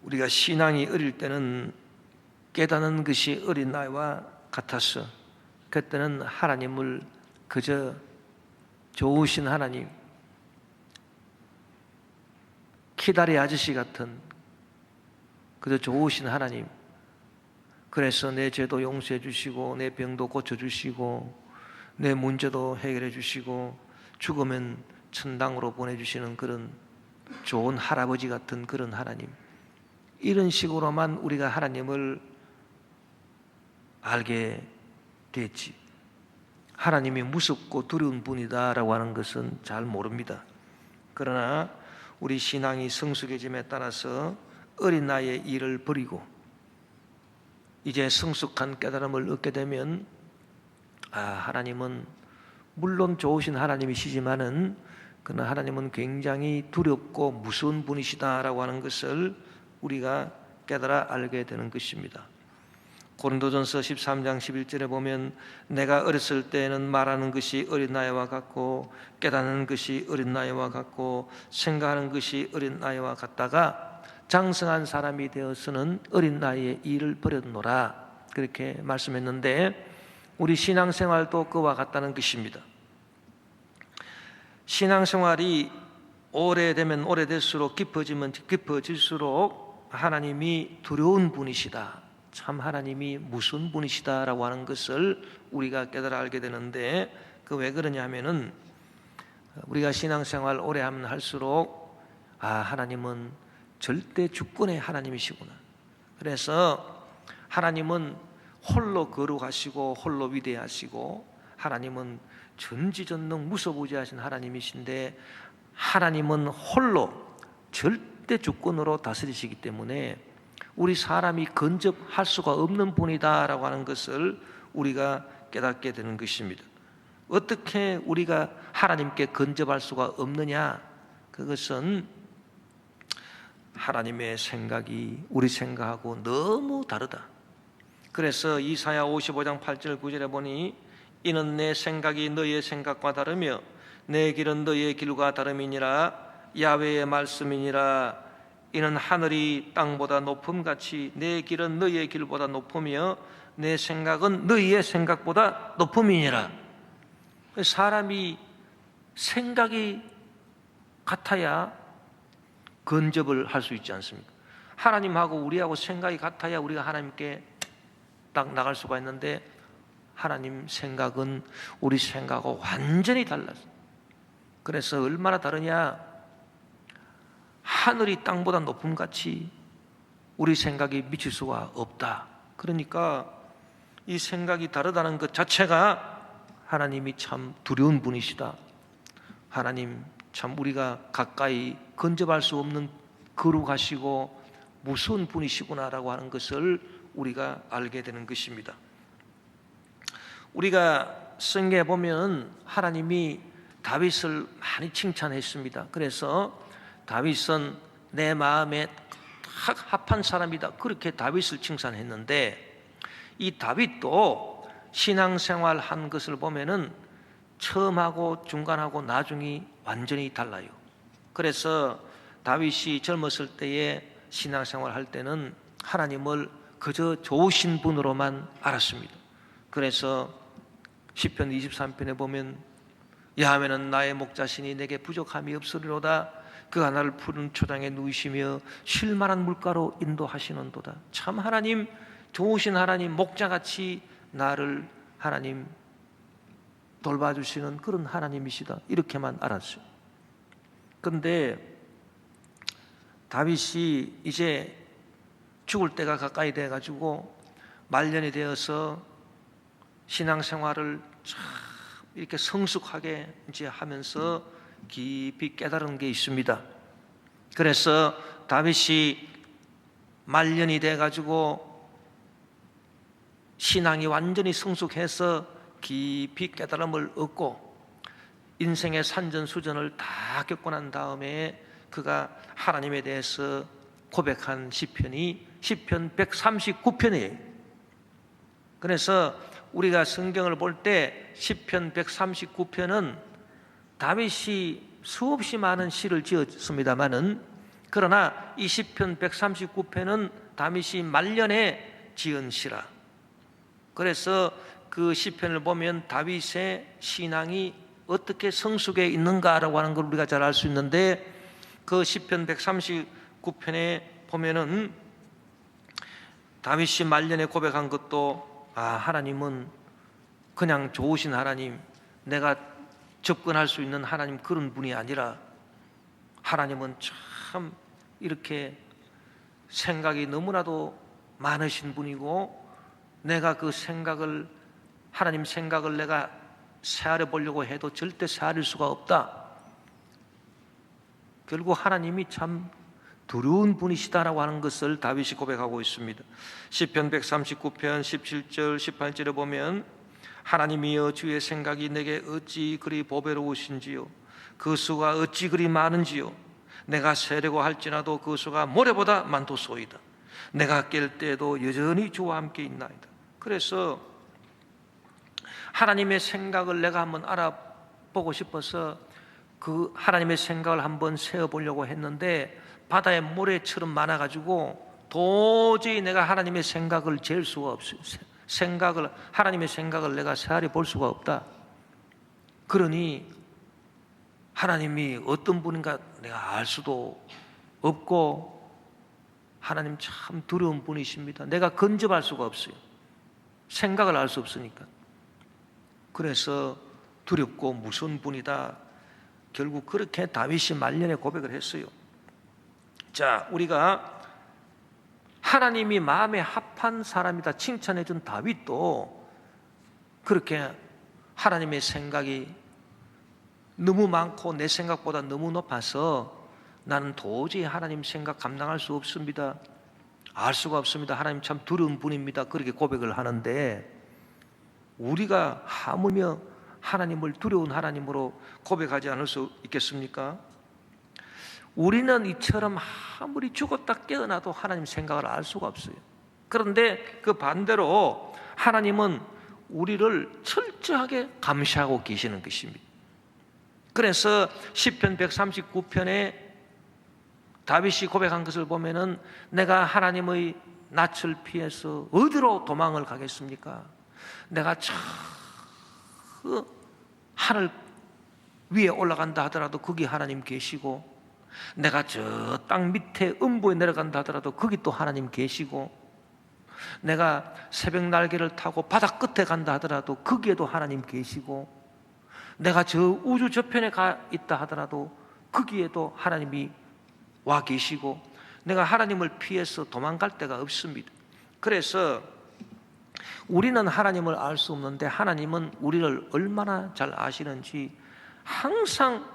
우리가 신앙이 어릴 때는 깨닫는 것이 어린아이와 같았어. 그때는 하나님을 그저 좋으신 하나님, 키다리 아저씨 같은 그저 좋으신 하나님, 그래서 내 죄도 용서해 주시고 내 병도 고쳐 주시고 내 문제도 해결해 주시고 죽으면 천당으로 보내주시는 그런 좋은 할아버지 같은 그런 하나님, 이런 식으로만 우리가 하나님을 알게 됐지, 하나님이 무섭고 두려운 분이다라고 하는 것은 잘 모릅니다. 그러나 우리 신앙이 성숙해짐에 따라서 어린 나이의 일을 버리고 이제 성숙한 깨달음을 얻게 되면 하나님은 물론 좋으신 하나님이시지만은 그러나 하나님은 굉장히 두렵고 무서운 분이시다라고 하는 것을 우리가 깨달아 알게 되는 것입니다. 고린도전서 13장 11절에 보면 내가 어렸을 때에는 말하는 것이 어린 나이와 같고 깨닫는 것이 어린 나이와 같고 생각하는 것이 어린 나이와 같다가 장성한 사람이 되어서는 어린 나이에 일을 버렸노라, 그렇게 말씀했는데 우리 신앙생활도 그와 같다는 것입니다. 신앙생활이 오래되면 오래될수록 깊어지면 깊어질수록 하나님이 두려운 분이시다, 참 하나님이 무슨 분이시다라고 하는 것을 우리가 깨달아 알게 되는데, 그 왜 그러냐면은 우리가 신앙생활 오래 하면 할수록 하나님은 절대 주권의 하나님이시구나, 그래서 하나님은 홀로 거룩하시고 홀로 위대하시고 하나님은 전지전능 무소부지하신 하나님이신데 하나님은 홀로 절대 주권으로 다스리시기 때문에 우리 사람이 근접할 수가 없는 분이다라고 하는 것을 우리가 깨닫게 되는 것입니다. 어떻게 우리가 하나님께 근접할 수가 없느냐? 그것은 하나님의 생각이 우리 생각하고 너무 다르다. 그래서 이사야 55장 8절 9절에 보니 이는 내 생각이 너희의 생각과 다르며 내 길은 너희의 길과 다름이니라, 야훼의 말씀이니라. 이는 하늘이 땅보다 높음같이 내 길은 너희의 길보다 높으며 내 생각은 너희의 생각보다 높음이니라. 사람이 생각이 같아야 근접을 할 수 있지 않습니까? 하나님하고 우리하고 생각이 같아야 우리가 하나님께 딱 나갈 수가 있는데 하나님 생각은 우리 생각하고 완전히 달라서, 그래서 얼마나 다르냐? 하늘이 땅보다 높음같이 우리 생각이 미칠 수가 없다. 그러니까 이 생각이 다르다는 것 자체가 하나님이 참 두려운 분이시다, 하나님 참 우리가 가까이 근접할 수 없는 거룩하시고 무서운 분이시구나라고 하는 것을 우리가 알게 되는 것입니다. 우리가 성경에 보면 하나님이 다윗을 많이 칭찬했습니다. 그래서 다윗은 내 마음에 딱 합한 사람이다, 그렇게 다윗을 칭찬했는데 이 다윗도 신앙생활 한 것을 보면은 처음하고 중간하고 나중이 완전히 달라요. 그래서 다윗이 젊었을 때에 신앙생활 할 때는 하나님을 그저 좋으신 분으로만 알았습니다. 그래서 시편 23편에 보면 야훼는 나의 목자시니 내게 부족함이 없으리로다, 그가 나를 푸른 초장에 누이시며 쉴만한 물가로 인도하시는도다. 참 하나님 좋으신 하나님, 목자같이 나를 하나님 돌봐주시는 그런 하나님이시다, 이렇게만 알았어요. 그런데 다윗이 이제 죽을 때가 가까이 돼가지고 말년이 되어서 신앙생활을 참 이렇게 성숙하게 이제 하면서 깊이 깨달은 게 있습니다. 그래서 다윗이 말년이 돼가지고 신앙이 완전히 성숙해서 깊이 깨달음을 얻고 인생의 산전수전을 다 겪고 난 다음에 그가 하나님에 대해서 고백한 시편이 시편 139편이에요. 그래서 우리가 성경을 볼 때 시편 139편은 다윗이 수없이 많은 시를 지었습니다마는 그러나 이 시편 139편은 다윗이 말년에 지은 시라. 그래서 그 시편을 보면 다윗의 신앙이 어떻게 성숙해 있는가라고 하는 걸 우리가 잘 알 수 있는데, 그 시편 139편에 보면은 다윗이 말년에 고백한 것도, 하나님은 그냥 좋으신 하나님, 내가 접근할 수 있는 하나님 그런 분이 아니라 하나님은 참 이렇게 생각이 너무나도 많으신 분이고, 내가 그 생각을, 하나님 생각을 내가 헤아려 보려고 해도 절대 헤아릴 수가 없다. 결국 하나님이 참 두려운 분이시다라고 하는 것을 다윗이 고백하고 있습니다. 시편 139편 17절 18절에 보면, 하나님이여 주의 생각이 내게 어찌 그리 보배로우신지요, 그 수가 어찌 그리 많은지요, 내가 세려고 할지라도 그 수가 모래보다 많도소이다. 내가 깰 때에도 여전히 주와 함께 있나이다. 그래서 하나님의 생각을 내가 한번 알아보고 싶어서 그 하나님의 생각을 한번 세어보려고 했는데, 바다의 모래처럼 많아가지고 도저히 내가 하나님의 생각을 잴 수가 없어요. 하나님의 생각을 내가 헤아려 볼 수가 없다. 그러니 하나님이 어떤 분인가 내가 알 수도 없고, 하나님 참 두려운 분이십니다. 내가 근접할 수가 없어요. 생각을 알 수 없으니까. 그래서 두렵고 무서운 분이다. 결국 그렇게 다윗이 말년에 고백을 했어요. 자, 우리가 하나님이 마음에 합한 사람이다 칭찬해 준 다윗도 그렇게 하나님의 생각이 너무 많고 내 생각보다 너무 높아서 나는 도저히 하나님 생각 감당할 수 없습니다, 알 수가 없습니다, 하나님 참 두려운 분입니다, 그렇게 고백을 하는데, 우리가 하물며 하나님을 두려운 하나님으로 고백하지 않을 수 있겠습니까? 우리는 이처럼 아무리 죽었다 깨어나도 하나님 생각을 알 수가 없어요. 그런데 그 반대로 하나님은 우리를 철저하게 감시하고 계시는 것입니다. 그래서 시편 139편에 다윗이 고백한 것을 보면은, 내가 하나님의 낯을 피해서 어디로 도망을 가겠습니까? 내가 저 하늘 위에 올라간다 하더라도 거기 하나님 계시고, 내가 저 땅 밑에 음부에 내려간다 하더라도 거기 또 하나님 계시고, 내가 새벽 날개를 타고 바다 끝에 간다 하더라도 거기에도 하나님 계시고, 내가 저 우주 저편에 가 있다 하더라도 거기에도 하나님이 와 계시고, 내가 하나님을 피해서 도망갈 데가 없습니다. 그래서 우리는 하나님을 알 수 없는데 하나님은 우리를 얼마나 잘 아시는지, 항상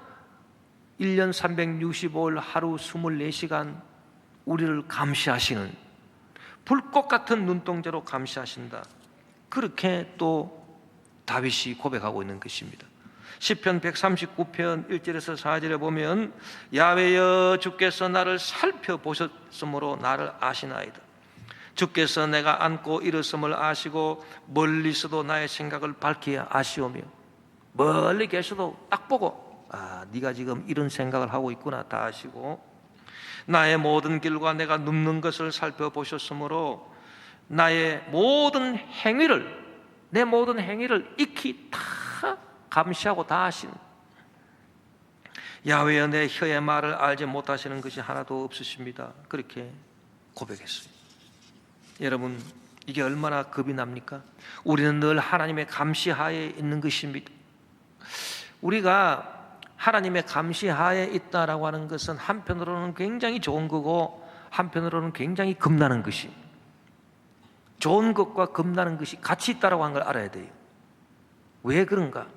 1년 365일 하루 24시간 우리를 감시하시는, 불꽃 같은 눈동자로 감시하신다. 그렇게 또 다윗이 고백하고 있는 것입니다. 시편 139편 1절에서 4절에 보면, 야훼여 주께서 나를 살펴보셨으므로 나를 아시나이다. 주께서 내가 앉고 일었음을 아시고 멀리서도 나의 생각을 밝히 아시오며, 멀리 계셔도 딱 보고 네가 지금 이런 생각을 하고 있구나 다 아시고, 나의 모든 길과 내가 눕는 것을 살펴보셨으므로 나의 모든 행위를, 내 모든 행위를 익히 다 감시하고 다 아시는, 야훼여 내 혀의 말을 알지 못하시는 것이 하나도 없으십니다. 그렇게 고백했어요. 여러분, 이게 얼마나 겁이 납니까? 우리는 늘 하나님의 감시하에 있는 것입니다. 우리가 하나님의 감시하에 있다라고 하는 것은 한편으로는 굉장히 좋은 거고 한편으로는 굉장히 겁나는 것이, 좋은 것과 겁나는 것이 같이 있다라고 하는 걸 알아야 돼요. 왜 그런가?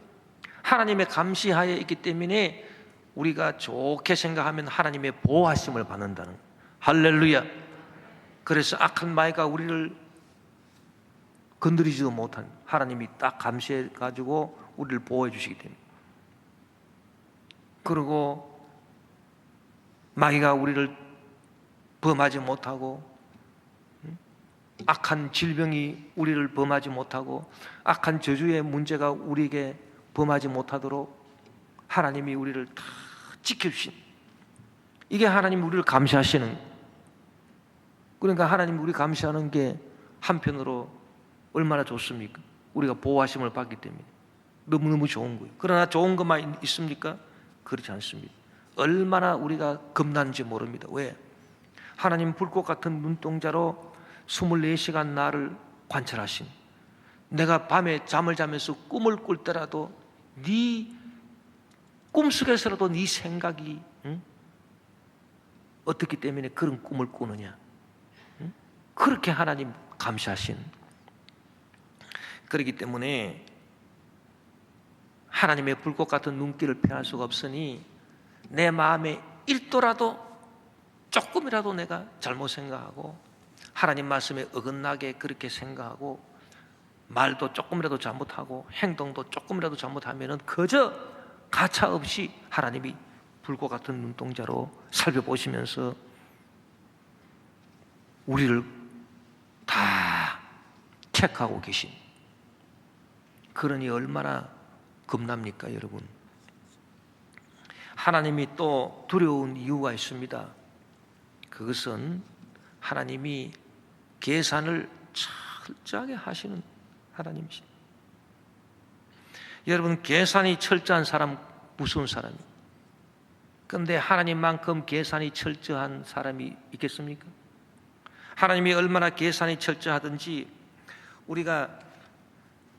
하나님의 감시하에 있기 때문에 우리가 좋게 생각하면 하나님의 보호하심을 받는다는 거예요. 할렐루야. 그래서 악한 마귀가 우리를 건드리지도 못한, 하나님이 딱 감시해 가지고 우리를 보호해 주시기 때문에, 그리고 마귀가 우리를 범하지 못하고, 악한 질병이 우리를 범하지 못하고, 악한 저주의 문제가 우리에게 범하지 못하도록 하나님이 우리를 다 지켜주신, 이게 하나님 우리를 감시하시는, 그러니까 하나님 우리 감시하는 게 한편으로 얼마나 좋습니까? 우리가 보호하심을 받기 때문에 너무너무 좋은 거예요. 그러나 좋은 것만 있습니까? 그렇지 않습니다. 얼마나 우리가 겁난지 모릅니다. 왜? 하나님 불꽃 같은 눈동자로 24시간 나를 관찰하신, 내가 밤에 잠을 자면서 꿈을 꿀 때라도 네 꿈속에서라도 네 생각이 어떻기 때문에 그런 꿈을 꾸느냐, 그렇게 하나님 감시하신. 그렇기 때문에 하나님의 불꽃 같은 눈길을 피할 수가 없으니 내 마음에 1도라도 조금이라도 내가 잘못 생각하고 하나님 말씀에 어긋나게 그렇게 생각하고 말도 조금이라도 잘못하고 행동도 조금이라도 잘못하면 그저 가차없이 하나님이 불꽃 같은 눈동자로 살펴보시면서 우리를 다 체크하고 계신, 그러니 얼마나 겁납니까 여러분? 하나님이 또 두려운 이유가 있습니다. 그것은 하나님이 계산을 철저하게 하시는 하나님이십니다. 여러분, 계산이 철저한 사람 무서운 사람이에요. 그런데 하나님만큼 계산이 철저한 사람이 있겠습니까? 하나님이 얼마나 계산이 철저하든지 우리가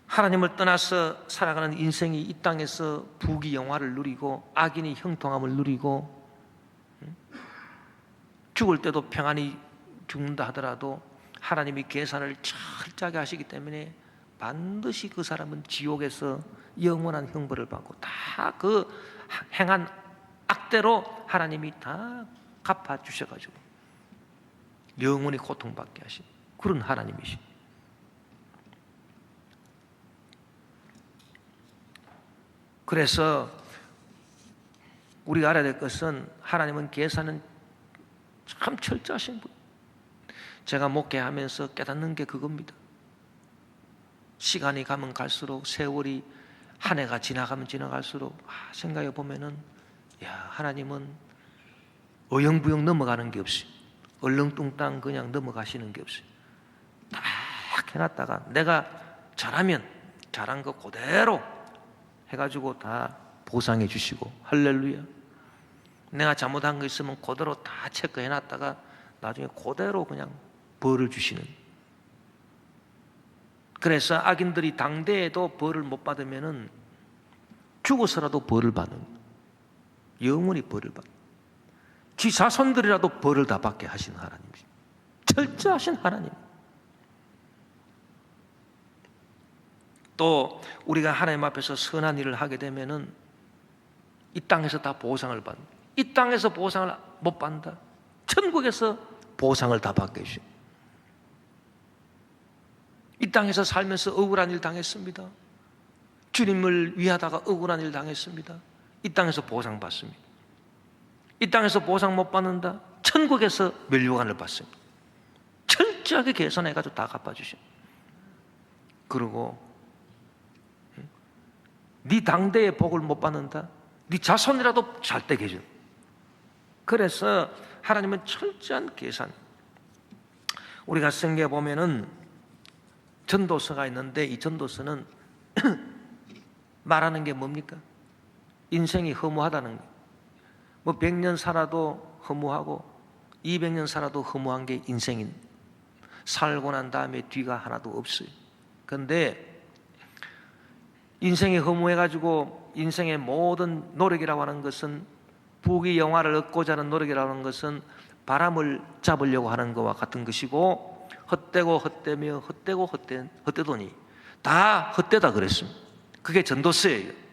하나님을 떠나서 살아가는 인생이 이 땅에서 부귀영화를 누리고 악인이 형통함을 누리고 죽을 때도 평안히 죽는다 하더라도 하나님이 계산을 철저하게 하시기 때문에 반드시 그 사람은 지옥에서 영원한 형벌을 받고 다 그 행한 악대로 하나님이 다 갚아주셔가지고 영원히 고통받게 하신 그런 하나님이십니다. 그래서 우리가 알아야 될 것은 하나님은 계산은 참 철저하신 분. 제가 목회하면서 깨닫는 게 그겁니다. 시간이 가면 갈수록, 세월이 한 해가 지나가면 지나갈수록 생각해 보면은 야, 하나님은 어영부영 넘어가는 게 없어요. 얼렁뚱땅 그냥 넘어가시는 게 없어요. 딱 해놨다가 내가 잘하면 잘한 거 그대로 해가지고 다 보상해 주시고, 할렐루야. 내가 잘못한 거 있으면 그대로 다 체크해놨다가 나중에 그대로 그냥 벌을 주시는. 그래서 악인들이 당대에도 벌을 못 받으면은 죽어서라도 벌을 받는, 영원히 벌을 받는, 지 자손들이라도 벌을 다 받게 하시는 하나님이십니다. 철저하신 하나님. 또 우리가 하나님 앞에서 선한 일을 하게 되면은 이 땅에서 다 보상을 받는, 이 땅에서 보상을 못 받는다, 천국에서 보상을 다 받게 해주십니다. 이 땅에서 살면서 억울한 일 당했습니다. 주님을 위하다가 억울한 일 당했습니다. 이 땅에서 보상받습니다. 이 땅에서 보상 못 받는다, 천국에서 면류관을 받습니다. 철저하게 계산해가지고 다 갚아주십니다. 그리고 네 당대의 복을 못 받는다, 네 자손이라도 잘 되게 해줘. 그래서 하나님은 철저한 계산. 우리가 성경에 보면은 전도서가 있는데 이 전도서는 말하는 게 뭡니까? 인생이 허무하다는 거예요. 뭐 100년 살아도 허무하고 200년 살아도 허무한 게 인생인, 살고 난 다음에 뒤가 하나도 없어요. 그런데 인생이 허무해가지고 인생의 모든 노력이라고 하는 것은, 부귀영화를 얻고자 하는 노력이라고 하는 것은 바람을 잡으려고 하는 것과 같은 것이고, 헛되고 헛되며 헛되고 헛되더니 다 헛되다 그랬습니다. 그게 전도서예요.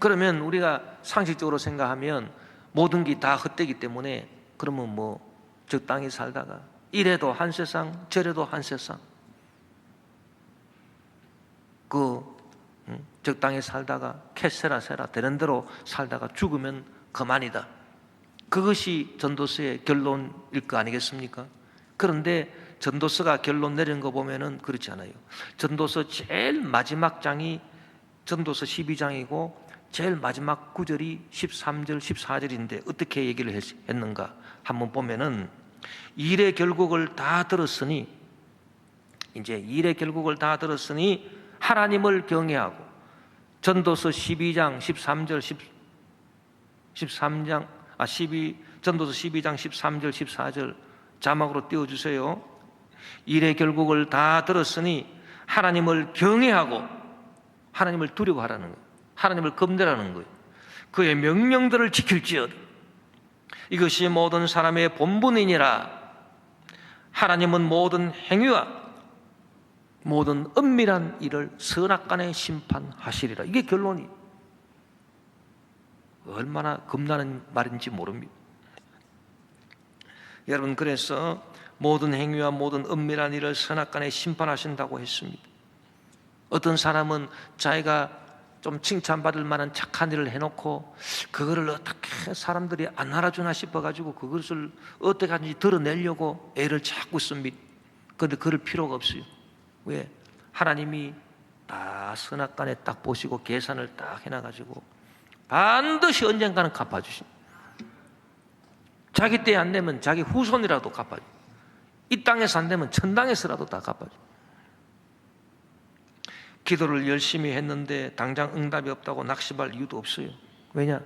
그러면 우리가 상식적으로 생각하면 모든 게 다 헛되기 때문에 그러면 뭐 적당히 살다가 이래도 한 세상 저래도 한 세상, 적당히 살다가 캐세라 세라 되는 대로 살다가 죽으면 그만이다. 그것이 전도서의 결론일 거 아니겠습니까? 그런데 전도서가 결론 내리는 거 보면은 그렇지 않아요. 전도서 제일 마지막 장이 전도서 12장이고 제일 마지막 구절이 13절, 14절인데 어떻게 얘기를 했는가 한번 보면은 일의 결국을 다 들었으니, 이제 일의 결국을 다 들었으니 하나님을 경외하고, 전도서 12장 13절 13장 12 전도서 12장 13절 14절 자막으로 띄워주세요. 일의 결국을 다 들었으니 하나님을 경외하고, 하나님을 두려워하라는 거예요. 하나님을 겁내라는 거예요. 그의 명령들을 지킬지어다. 이것이 모든 사람의 본분이니라. 하나님은 모든 행위와 모든 은밀한 일을 선악간에 심판하시리라. 이게 결론이. 얼마나 겁나는 말인지 모릅니다. 여러분, 그래서 모든 행위와 모든 은밀한 일을 선악간에 심판하신다고 했습니다. 어떤 사람은 자기가 좀 칭찬받을 만한 착한 일을 해놓고 그거를 어떻게 사람들이 안 알아주나 싶어가지고 그것을 어떻게 하는지 드러내려고 애를 자꾸 씁니다. 그런데 그럴 필요가 없어요. 왜? 하나님이 다 선악간에 딱 보시고 계산을 딱 해놔가지고 반드시 언젠가는 갚아주십니다. 자기 때 안 되면 자기 후손이라도 갚아줘. 이 땅에서 안 되면 천당에서라도 다 갚아줘. 기도를 열심히 했는데 당장 응답이 없다고 낙심할 이유도 없어요. 왜냐?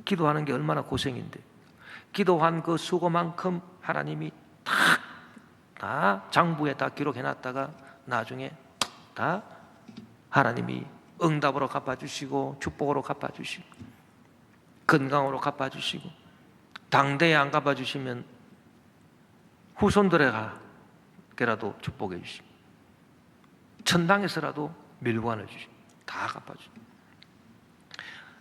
기도하는 게 얼마나 고생인데. 기도한 그 수고만큼 하나님이 다 장부에 다 기록해놨다가 나중에 다 하나님이 응답으로 갚아주시고 축복으로 갚아주시고 건강으로 갚아주시고, 당대에 안 갚아주시면 후손들에게라도 축복해 주시고 천당에서라도 멸관을 주시고 다 갚아주시고,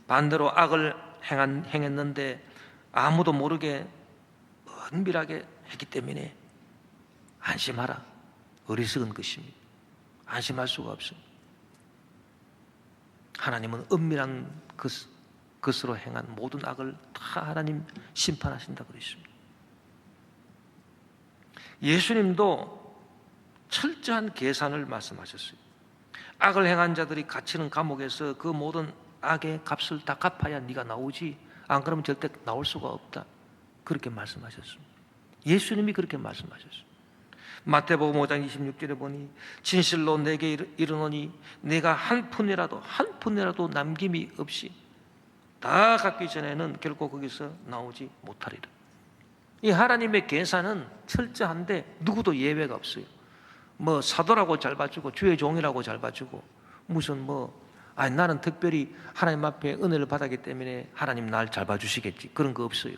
반대로 악을 행했는데 아무도 모르게 은밀하게 했기 때문에 안심하라. 어리석은 것입니다. 안심할 수가 없습니다. 하나님은 은밀한 것으로 행한 모든 악을 다 하나님 심판하신다 그랬습니다. 예수님도 철저한 계산을 말씀하셨어요. 악을 행한 자들이 갇히는 감옥에서 그 모든 악의 값을 다 갚아야 네가 나오지, 안 그러면 절대 나올 수가 없다. 그렇게 말씀하셨습니다. 예수님이 그렇게 말씀하셨습니다. 마태복음 5장 26절에 보니 진실로 내게 이르노니 내가 한 푼이라도 남김이 없이 다 갚기 전에는 결코 거기서 나오지 못하리라. 이 하나님의 계산은 철저한데 누구도 예외가 없어요. 뭐 사도라고 잘 봐주고 주의 종이라고 잘 봐주고 무슨 나는 특별히 하나님 앞에 은혜를 받았기 때문에 하나님 날 잘 봐주시겠지, 그런 거 없어요.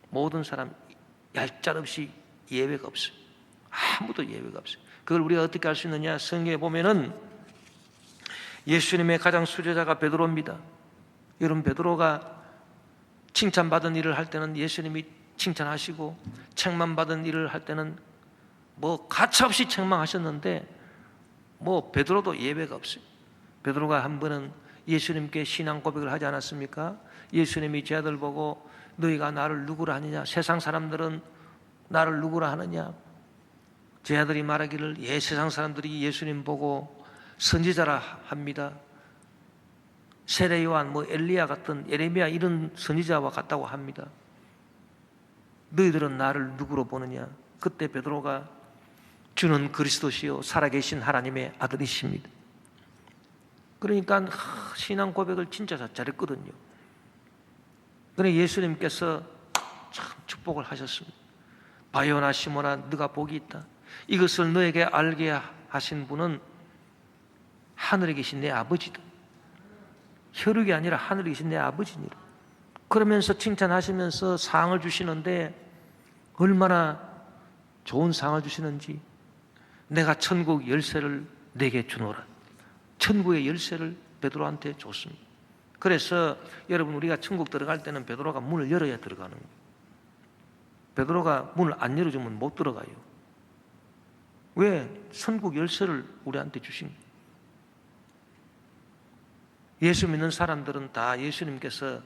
모든 사람 얄짤없이 예외가 없어요. 아무도 예외가 없어요. 그걸 우리가 어떻게 할 수 있느냐? 성경에 보면은 예수님의 가장 수제자가 베드로입니다. 여러분, 베드로가 칭찬받은 일을 할 때는 예수님이 칭찬하시고 책망받은 일을 할 때는 가차없이 책망하셨는데 베드로도 예외가 없어요. 베드로가 한 번은 예수님께 신앙 고백을 하지 않았습니까? 예수님이 제 아들 보고 너희가 나를 누구라 하느냐? 세상 사람들은 나를 누구라 하느냐? 제 아들이 말하기를 세상 사람들이 예수님 보고 선지자라 합니다. 세례 요한, 엘리야 같은 예레미야 이런 선지자와 같다고 합니다. 너희들은 나를 누구로 보느냐? 그때 베드로가 주는 그리스도시요 살아계신 하나님의 아들이십니다. 그러니까 신앙 고백을 진짜 잘했거든요. 그런데 예수님께서 참 축복을 하셨습니다. 바요나 시몬아, 네가 복이 있다. 이것을 너에게 알게 하신 분은 하늘에 계신 내 아버지다. 혈육이 아니라 하늘에 계신 내 아버지니라. 그러면서 칭찬하시면서 상을 주시는데 얼마나 좋은 상을 주시는지, 내가 천국 열쇠를 내게 주노라. 천국의 열쇠를 베드로한테 줬습니다. 그래서 여러분, 우리가 천국 들어갈 때는 베드로가 문을 열어야 들어가는 거예요. 베드로가 문을 안 열어주면 못 들어가요. 왜? 천국 열쇠를 우리한테 주신 거예요. 예수 믿는 사람들은 다 예수님께서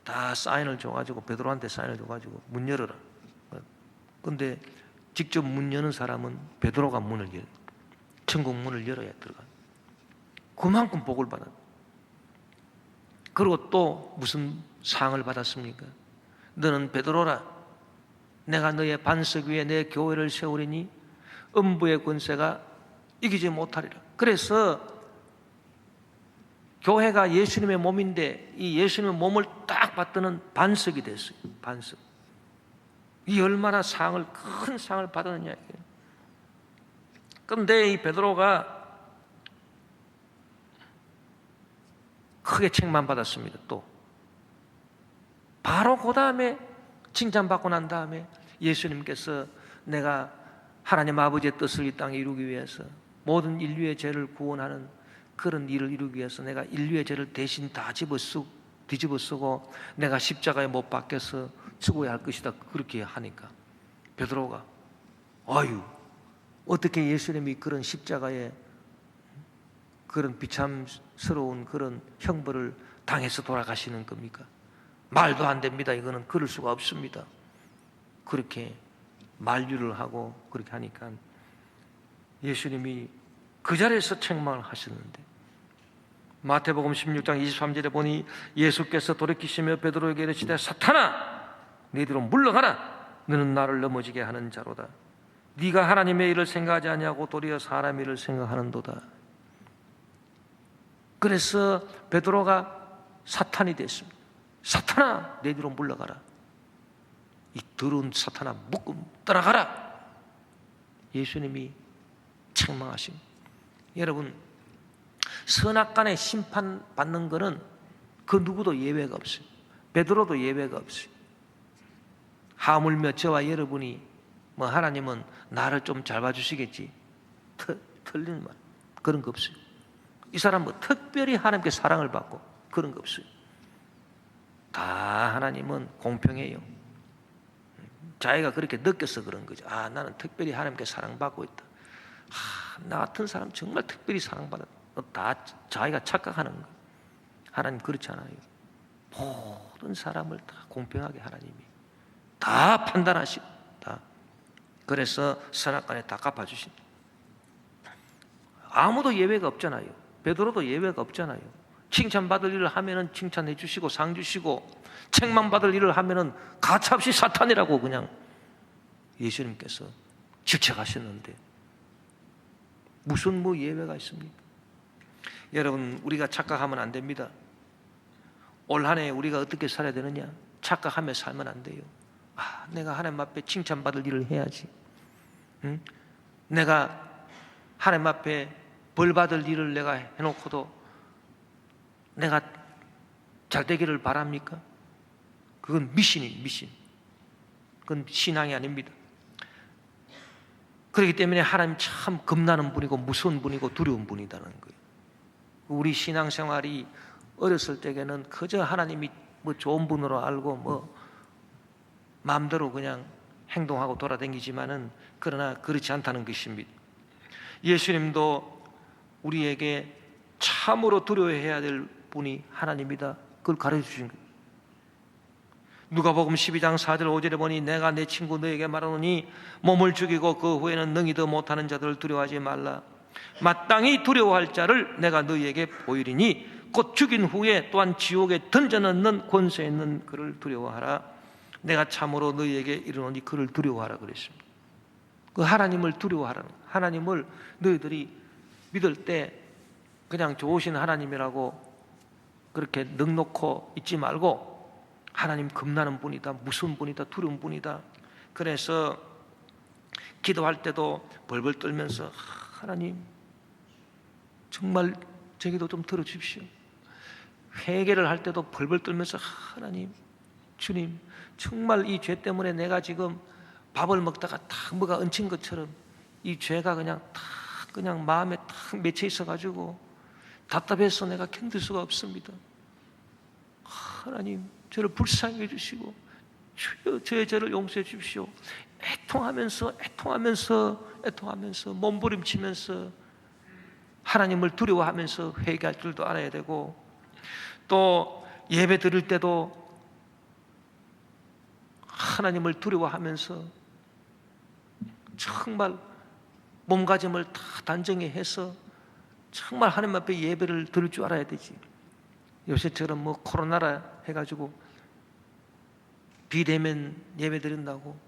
다 사인을 줘가지고 베드로한테 사인을 줘가지고 문 열어라. 그런데 직접 문 여는 사람은 베드로가 문을 열어요. 천국 문을 열어야 들어가. 그만큼 복을 받아. 그리고 또 무슨 상을 받았습니까? 너는 베드로라. 내가 너의 반석 위에 내 교회를 세우리니 음부의 권세가 이기지 못하리라. 그래서 교회가 예수님의 몸인데 이 예수님의 몸을 딱 받드는 반석이 됐어요. 반석. 이 얼마나 큰 상을 받았느냐. 그런데 이 베드로가 크게 책망받았습니다. 또 바로 그 다음에 칭찬받고 난 다음에 예수님께서 내가 하나님 아버지의 뜻을 이 땅에 이루기 위해서 모든 인류의 죄를 구원하는 그런 일을 이루기 위해서 내가 인류의 죄를 대신 다 뒤집어 쓰고 내가 십자가에 못 박혀서 죽어야 할 것이다. 그렇게 하니까 베드로가 아유, 어떻게 예수님이 그런 십자가에 그런 비참스러운 그런 형벌을 당해서 돌아가시는 겁니까? 말도 안 됩니다. 이거는 그럴 수가 없습니다. 그렇게 만류를 하고 그렇게 하니까 예수님이 그 자리에서 책망을 하셨는데, 마태복음 16장 23절에 보니 예수께서 돌이키시며 베드로에게 이르시되 사탄아 네 뒤로 물러가라. 너는 나를 넘어지게 하는 자로다. 네가 하나님의 일을 생각하지 아니하고 도리어 사람의 일을 생각하는도다. 그래서 베드로가 사탄이 됐습니다. 사탄아 내 뒤로 물러가라. 이 더러운 사탄아 묶음 떠나가라. 예수님이 책망하십니다. 여러분, 선악간에 심판받는 것은 그 누구도 예외가 없어요. 베드로도 예외가 없어요. 하물며 저와 여러분이 뭐 하나님은 나를 좀 잘 봐주시겠지, 틀린 말 그런 거 없어요. 이 사람 뭐 특별히 하나님께 사랑을 받고 그런 거 없어요. 다 하나님은 공평해요. 자기가 그렇게 느껴서 그런 거죠. 아, 나는 특별히 하나님께 사랑받고 있다. 나 같은 사람 정말 특별히 사랑받았다. 다 자기가 착각하는 거예요. 하나님 그렇지 않아요. 모든 사람을 다 공평하게 하나님이 다 판단하시고 다. 그래서 선악간에 다 갚아주신다. 아무도 예외가 없잖아요. 베드로도 예외가 없잖아요. 칭찬받을 일을 하면은 칭찬해 주시고 상 주시고, 책망받을 일을 하면은 가차없이 사탄이라고 그냥 예수님께서 질책하셨는데 무슨 뭐 예외가 있습니까? 여러분, 우리가 착각하면 안 됩니다. 올 한 해 우리가 어떻게 살아야 되느냐? 착각하며 살면 안 돼요. 아, 내가 하나님 앞에 칭찬받을 일을 해야지. 응? 내가 하나님 앞에 벌 받을 일을 내가 해놓고도 내가 잘 되기를 바랍니까? 그건 미신. 그건 신앙이 아닙니다. 그렇기 때문에 하나님 참 겁나는 분이고 무서운 분이고 두려운 분이라는 거예요. 우리 신앙생활이 어렸을 때에는 그저 하나님이 뭐 좋은 분으로 알고 뭐 마음대로 그냥 행동하고 돌아다니지만은, 그러나 그렇지 않다는 것입니다. 예수님도 우리에게 참으로 두려워해야 될 분이 하나님이다. 그걸 가르쳐 주신 거예요. 누가복음 12장 4절 5절에 보니 내가 내 친구 너에게 말하노니 몸을 죽이고 그 후에는 능히도 못하는 자들을 두려워하지 말라. 마땅히 두려워할 자를 내가 너희에게 보이리니 곧 죽인 후에 또한 지옥에 던져넣는 권세 있는 그를 두려워하라. 내가 참으로 너희에게 이르노니 그를 두려워하라 그랬습니다. 그 하나님을 두려워하라는, 하나님을 너희들이 믿을 때 그냥 좋으신 하나님이라고 그렇게 넉놓고 있지 말고, 하나님 겁나는 분이다, 무서운 분이다, 두려운 분이다. 그래서 기도할 때도 벌벌 떨면서 하나님 정말 제 기도 좀 들어주십시오. 회개를 할 때도 벌벌 떨면서 하나님, 주님 정말 이 죄 때문에 내가 지금 밥을 먹다가 탁 뭐가 얹힌 것처럼 이 죄가 그냥 탁 그냥 마음에 탁 맺혀 있어가지고 답답해서 내가 견딜 수가 없습니다. 하나님 저를 불쌍히 해주시고 주여 저의 죄를 용서해 주십시오. 애통하면서 몸부림치면서 하나님을 두려워하면서 회개할 줄도 알아야 되고, 또 예배 드릴 때도 하나님을 두려워하면서 정말 몸가짐을 다 단정히 해서 정말 하나님 앞에 예배를 드릴 줄 알아야 되지. 요새처럼 뭐 코로나라 해가지고 비대면 예배 드린다고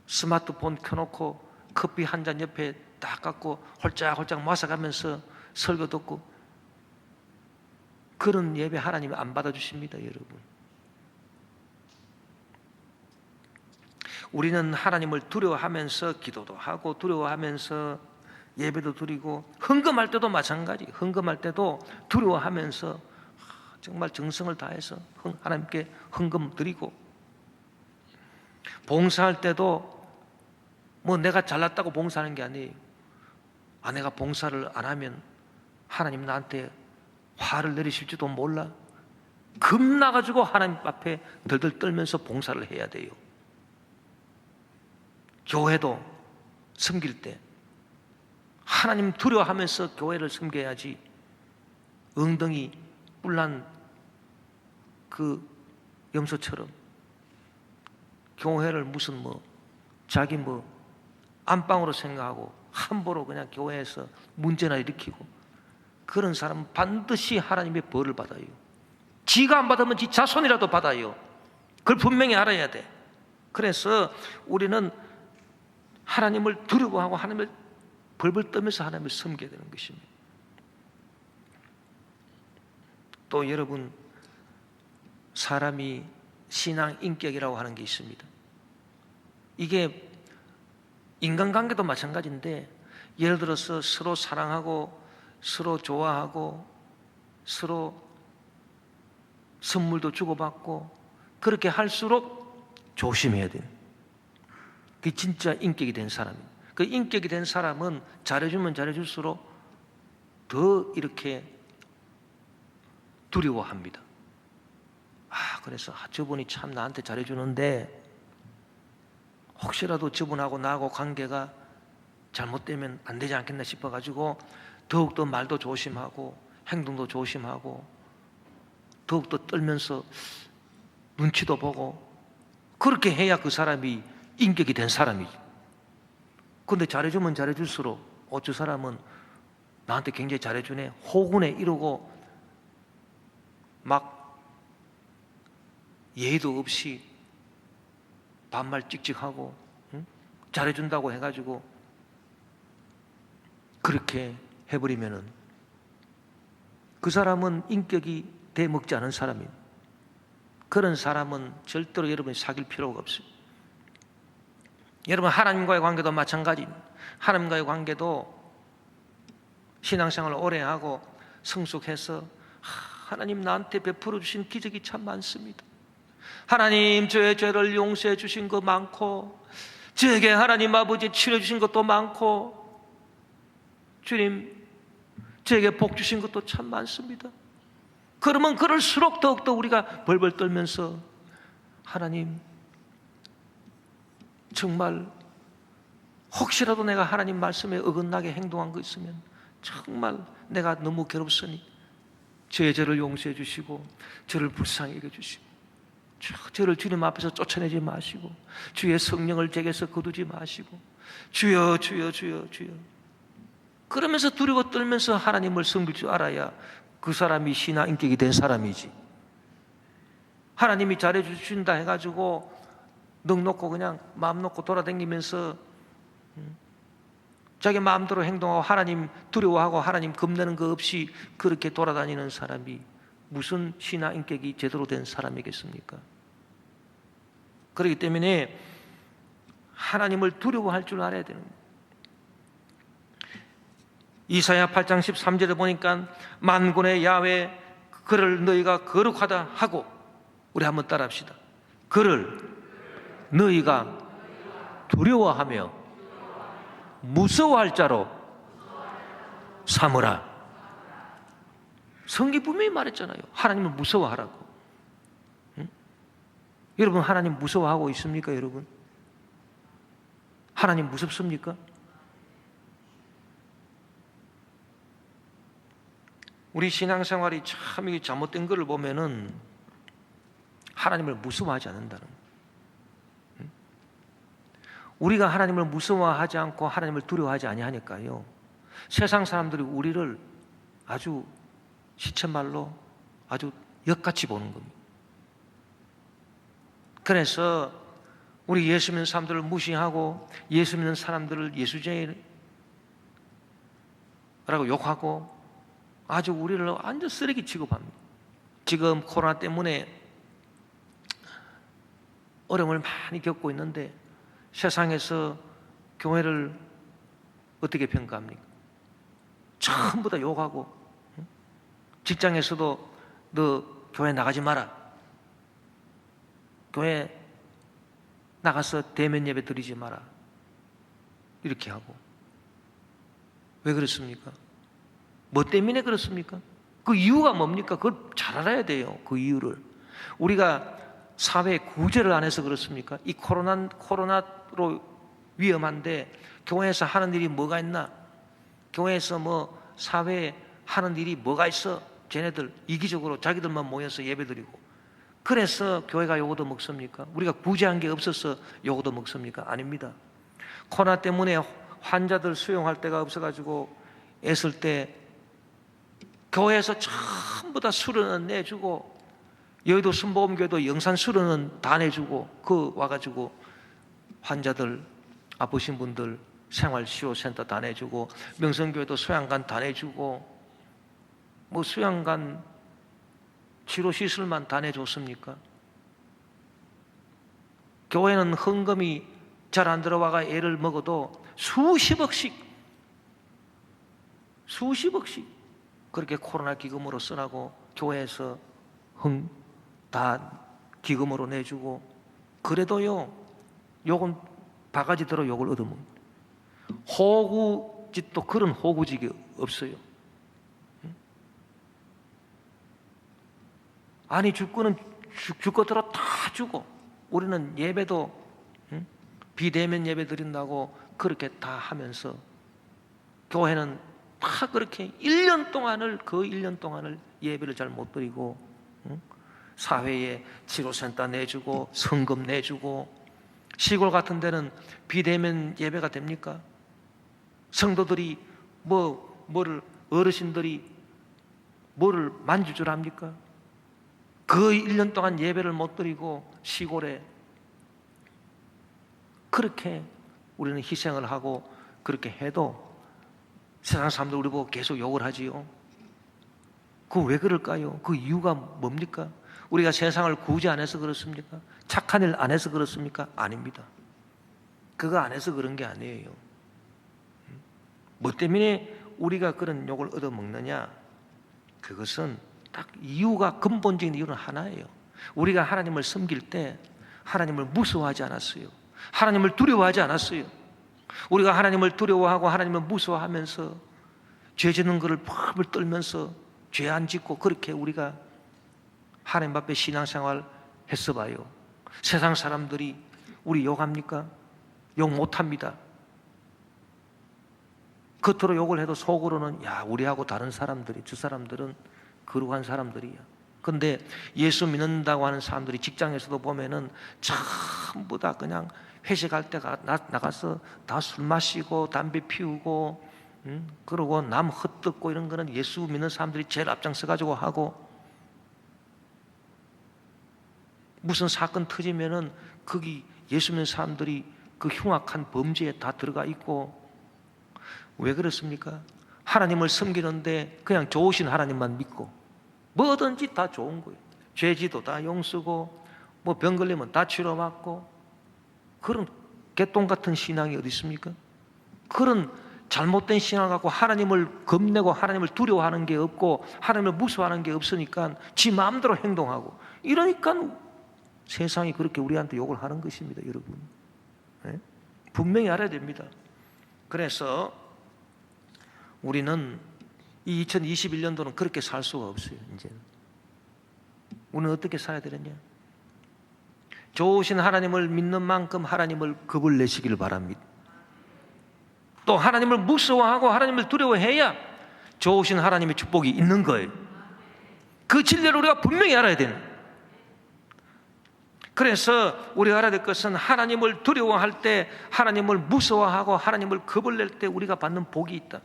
스마트폰 켜놓고 커피 한 잔 옆에 딱 갖고 홀짝홀짝 마셔가면서 설교 듣고 그런 예배 하나님이 안 받아주십니다, 여러분. 우리는 하나님을 두려워하면서 기도도 하고 두려워하면서 예배도 드리고 헌금할 때도 마찬가지. 헌금할 때도 두려워하면서 정말 정성을 다해서 하나님께 헌금 드리고, 봉사할 때도 뭐 내가 잘났다고 봉사하는 게 아니에요. 내가 봉사를 안 하면 하나님 나한테 화를 내리실지도 몰라. 겁나가지고 하나님 앞에 덜덜 떨면서 봉사를 해야 돼요. 교회도 섬길 때 하나님 두려워하면서 교회를 섬겨야지, 엉덩이 뿔난 그 염소처럼 교회를 무슨 자기 안방으로 생각하고 함부로 그냥 교회에서 문제나 일으키고, 그런 사람은 반드시 하나님의 벌을 받아요. 지가 안 받으면 지 자손이라도 받아요. 그걸 분명히 알아야 돼. 그래서 우리는 하나님을 두려워하고 하나님을 벌벌 떠면서 하나님을 섬겨야 되는 것입니다. 또 여러분, 사람이 신앙 인격이라고 하는 게 있습니다. 이게 인간관계도 마찬가지인데, 예를 들어서 서로 사랑하고 서로 좋아하고 서로 선물도 주고받고 그렇게 할수록 조심해야 돼요. 그게 진짜 인격이 된 사람이에요. 그 인격이 된 사람은 잘해주면 잘해줄수록 더 이렇게 두려워합니다. 그래서 저분이 참 나한테 잘해주는데 혹시라도 저분하고 나하고 관계가 잘못되면 안 되지 않겠나 싶어가지고 더욱더 말도 조심하고 행동도 조심하고 더욱더 떨면서 눈치도 보고, 그렇게 해야 그 사람이 인격이 된 사람이지. 그런데 잘해주면 잘해줄수록 저 사람은 나한테 굉장히 잘해주네, 호구네 이러고 막 예의도 없이 반말 찍찍하고 잘해준다고 해가지고 그렇게 해버리면은 그 사람은 인격이 대먹지 않은 사람이에요. 그런 사람은 절대로 여러분이 사귈 필요가 없어요. 여러분, 하나님과의 관계도 마찬가지입니다. 하나님과의 관계도 신앙생활을 오래 하고 성숙해서 하나님 나한테 베풀어 주신 기적이 참 많습니다. 하나님 저의 죄를 용서해 주신 거 많고, 저에게 하나님 아버지 치료 주신 것도 많고, 주님 저에게 복 주신 것도 참 많습니다. 그러면 그럴수록 더욱더 우리가 벌벌 떨면서 하나님 정말 혹시라도 내가 하나님 말씀에 어긋나게 행동한 거 있으면 정말 내가 너무 괴롭으니 저의 죄를 용서해 주시고 저를 불쌍히 여겨주시고 저를 주님 앞에서 쫓아내지 마시고 주의 성령을 제게서 거두지 마시고 주여 주여 주여 주여, 그러면서 두려워 떨면서 하나님을 섬길 줄 알아야 그 사람이 신앙 인격이 된 사람이지. 하나님이 잘해 주신다 해가지고 넋 놓고 그냥 마음 놓고 돌아다니면서 자기 마음대로 행동하고 하나님 두려워하고 하나님 겁내는 거 없이 그렇게 돌아다니는 사람이 무슨 신앙 인격이 제대로 된 사람이겠습니까? 그렇기 때문에 하나님을 두려워할 줄 알아야 되는 거예요. 이사야 8장 13절에 보니까 만군의 야훼 그를 너희가 거룩하다 하고, 우리 한번 따라합시다. 그를 너희가 두려워하며 무서워할 자로 삼으라. 성경 분명히 말했잖아요. 하나님을 무서워하라고. 응? 여러분, 하나님 무서워하고 있습니까, 여러분? 하나님 무섭습니까? 우리 신앙생활이 참 이게 잘못된 것을 보면은 하나님을 무서워하지 않는다는 거예요. 우리가 하나님을 무서워하지 않고 하나님을 두려워하지 아니하니까요, 세상 사람들이 우리를 아주 시쳇말로 아주 역같이 보는 겁니다. 그래서 우리 예수 믿는 사람들을 무시하고 예수 믿는 사람들을 예수쟁이라고 욕하고 아주 우리를 완전 쓰레기 취급합니다. 지금 코로나 때문에 어려움을 많이 겪고 있는데 세상에서 교회를 어떻게 평가합니까? 전부 다 욕하고, 직장에서도 너 교회 나가지 마라, 교회 나가서 대면 예배 드리지 마라, 이렇게 하고. 왜 그렇습니까? 뭐 때문에 그렇습니까? 그 이유가 뭡니까? 그걸 잘 알아야 돼요. 그 이유를. 우리가 사회 구제를 안 해서 그렇습니까? 이 코로나로 위험한데 교회에서 하는 일이 뭐가 있나? 교회에서 뭐 사회에 하는 일이 뭐가 있어? 쟤네들 이기적으로 자기들만 모여서 예배드리고. 그래서 교회가 요거도 먹습니까? 우리가 구제한 게 없어서 요거도 먹습니까? 아닙니다. 코로나 때문에 환자들 수용할 데가 없어가지고 애쓸 때 교회에서 전부 다 수련은 내주고, 여의도 순복음교회도 영산 수련은 다 내주고, 그 와가지고 환자들, 아프신 분들 생활치료센터 다 내주고, 명성교회도 소양관 다 내주고, 뭐 소양관 치료시설만 다 내줬습니까? 교회는 헌금이 잘 안 들어와가 애를 먹어도 수십억씩 그렇게 코로나 기금으로 쓰라고 교회에서 다 기금으로 내주고. 그래도요, 욕은 바가지 들어 욕을 얻어먹는. 호구짓도 그런 호구짓이 없어요. 아니 줄 거는 줄 것대로 다 주고, 우리는 예배도 비대면 예배 드린다고 그렇게 다 하면서, 교회는 다 그렇게 1년 동안을 예배를 잘 못 드리고, 사회에 치료센터 내주고 성금 내주고. 시골 같은 데는 비대면 예배가 됩니까? 성도들이 어르신들이 뭐를 만질 줄 압니까? 그 1년 동안 예배를 못 드리고 시골에 그렇게 우리는 희생을 하고, 그렇게 해도 세상 사람들 우리 보고 계속 욕을 하지요. 그 왜 그럴까요? 그 이유가 뭡니까? 우리가 세상을 구제 안 해서 그렇습니까? 착한 일 안 해서 그렇습니까? 아닙니다. 그거 안 해서 그런 게 아니에요. 뭐 때문에 우리가 그런 욕을 얻어먹느냐? 그것은 딱 이유가, 근본적인 이유는 하나예요. 우리가 하나님을 섬길 때 하나님을 무서워하지 않았어요. 하나님을 두려워하지 않았어요. 우리가 하나님을 두려워하고 하나님을 무서워하면서 죄 짓는 것을 펄펄 떨면서 죄 안 짓고 그렇게 우리가 하나님 앞에 신앙생활 했어 봐요. 세상 사람들이 우리 욕합니까? 욕 못합니다. 겉으로 욕을 해도 속으로는 야, 우리하고 다른 사람들이, 저 사람들은 거룩한 사람들이야. 근데 예수 믿는다고 하는 사람들이 직장에서도 보면은 전부 다 그냥 회식할 때 나가서 다 술 마시고 담배 피우고, 그러고 남 헛듣고 이런 거는 예수 믿는 사람들이 제일 앞장서 가지고 하고, 무슨 사건 터지면은 거기 예수 믿는 사람들이 그 흉악한 범죄에 다 들어가 있고. 왜 그렇습니까? 하나님을 섬기는데 그냥 좋으신 하나님만 믿고 뭐든지 다 좋은 거예요. 죄지도 다 용서고, 뭐 병 걸리면 다 치료받고. 그런 개똥 같은 신앙이 어디 있습니까? 그런 잘못된 신앙을 갖고 하나님을 겁내고 하나님을 두려워하는 게 없고 하나님을 무서워하는 게 없으니까 지 마음대로 행동하고, 이러니까 세상이 그렇게 우리한테 욕을 하는 것입니다, 여러분. 네? 분명히 알아야 됩니다. 그래서 우리는 이 2021년도는 그렇게 살 수가 없어요. 이제는 우리는 어떻게 살아야 되느냐? 좋으신 하나님을 믿는 만큼 하나님을 겁을 내시기를 바랍니다. 또 하나님을 무서워하고 하나님을 두려워해야 좋으신 하나님의 축복이 있는 거예요. 그 진리를 우리가 분명히 알아야 되는 거예요. 그래서 우리가 알아야 될 것은 하나님을 두려워할 때, 하나님을 무서워하고 하나님을 겁을 낼 때 우리가 받는 복이 있다.